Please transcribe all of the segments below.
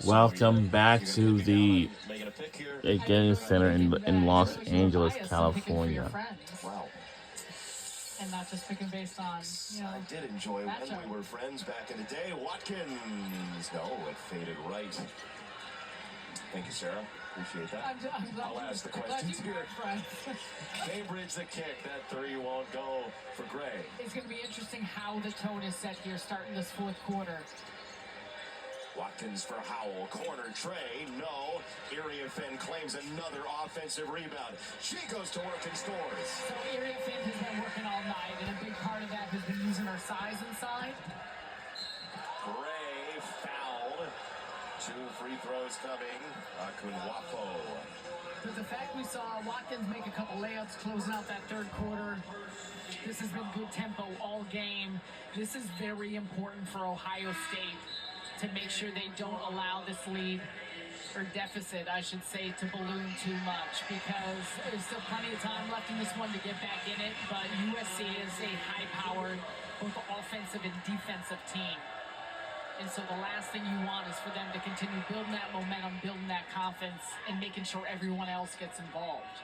Welcome back to the Again Center in Los Angeles, California. Wow. And not just picking based on, I did enjoy when we were friends back in the day. Watkins. No, it faded right. Thank you, Sarah. Appreciate that. I'll ask the questions here. Cambridge the kick. That three won't go for Gray. It's going to be interesting how the tone is set here starting this fourth quarter. Watkins for Howell. Corner tray. No. Iriafen claims another offensive rebound. She goes to work and scores. So Iriafen has been working all night, and a big part of that has been using her size inside. Gray fouled. 2 free throws coming. Akunwapo. But the fact we saw Watkins make a couple layups closing out that third quarter, this has been good tempo all game. This is very important for Ohio State to make sure they don't allow this lead, or deficit, I should say, to balloon too much, because there's still plenty of time left in this one to get back in it, but USC is a high-powered, both offensive and defensive team. And so the last thing you want is for them to continue building that momentum, building that confidence, and making sure everyone else gets involved.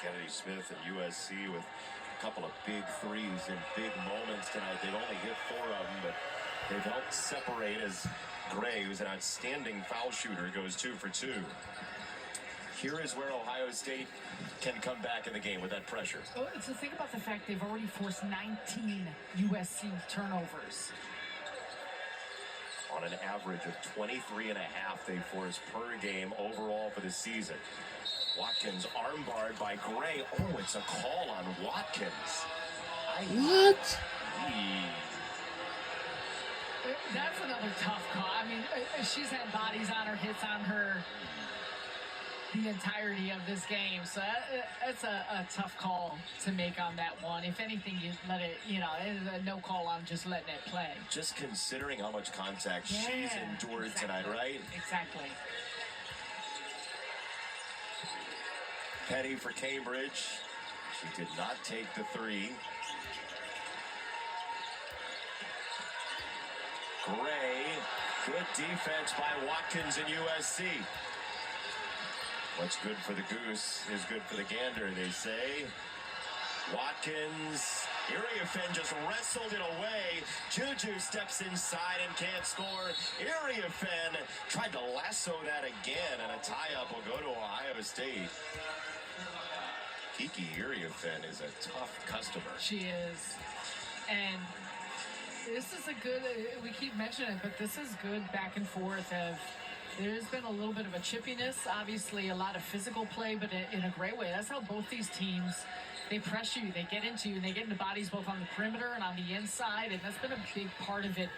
Kennedy Smith and USC with a couple of big threes in big moments tonight. They've only hit 4 of them, but they've helped separate as Gray, who's an outstanding foul shooter, goes 2 for 2. Here is where Ohio State can come back in the game with that pressure. Oh, so think about the fact they've already forced 19 USC turnovers. On an average of 23 and a half they force per game overall for the season. Watkins armbarred by Gray. Oh, it's a call on Watkins. What? That's another tough call. I mean, she's had bodies on her, hits on her the entirety of this game. So that's a tough call to make on that one. If anything, you let it, it's a no call on just letting it play. Just considering how much contact she's endured tonight, right? Exactly. Petty for Cambridge. She did not take the 3. Gray, good defense by Watkins and USC. What's good for the goose is good for the gander, they say. Watkins, Iriafen just wrestled it away. Juju steps inside and can't score. Iriafen tried to lasso that again, and a tie-up will go to Ohio State. Kiki Iriafen is a tough customer. She is. And this is a good, we keep mentioning it, but this is good back and forth of, there's been a little bit of a chippiness, obviously a lot of physical play, but in a great way. That's how both these teams, they press you, they get into you, and they get into bodies both on the perimeter and on the inside, and that's been a big part of it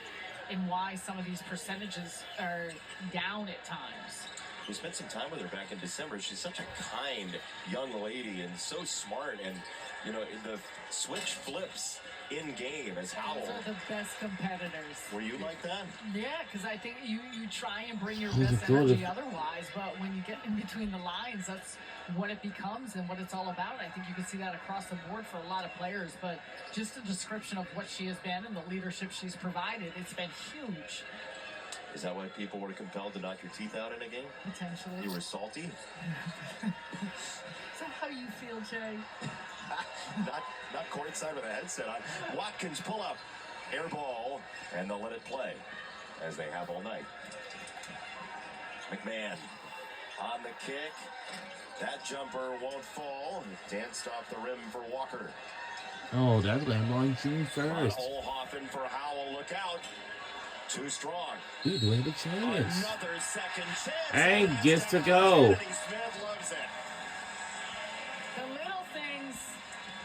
in why some of these percentages are down at times. We spent some time with her back in December. She's such a kind young lady and so smart, and the switch flips in game as Howell. Those are the best competitors. Were you like that? Yeah, because I think you try and bring your best energy otherwise, but when you get in between the lines, that's what it becomes and what it's all about. I think you can see that across the board for a lot of players, but just a description of what she has been and the leadership she's provided, it's been huge. Is that why people were compelled to knock your teeth out in a game? Potentially. You were salty? Is that how you feel, Jay? not courtside with a headset on. Watkins pull up, air ball, and they'll let it play, as they have all night. McMahon on the kick. That jumper won't fall. Danced off the rim for Walker. Oh, that's Lamborghini shooting first. Olhoffen for Howell. Look out. Too strong. Dude, do we have a chance? Another second chance. And gets to go. Smith loves it. The little things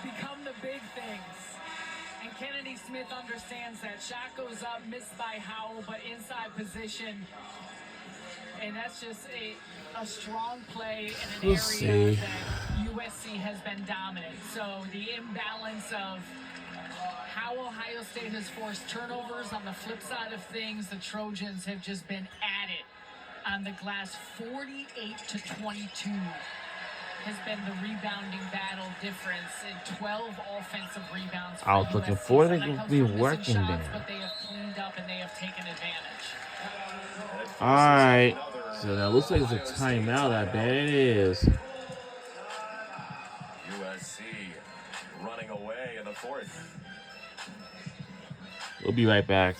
become the big things. And Kennedy Smith understands that. Shot goes up, missed by Howell, but inside position. And that's just a strong play in an area that USC has been dominant. So the imbalance of how Ohio State has forced turnovers. On the flip side of things, the Trojans have just been at it on the glass. 48-22 has been the rebounding battle difference in 12 offensive rebounds. I was looking for them to be working there. But they have cleaned lined up and they have taken advantage. All right. So that looks like it's a timeout. I bet it is. USC running away in the fourth. We'll be right back.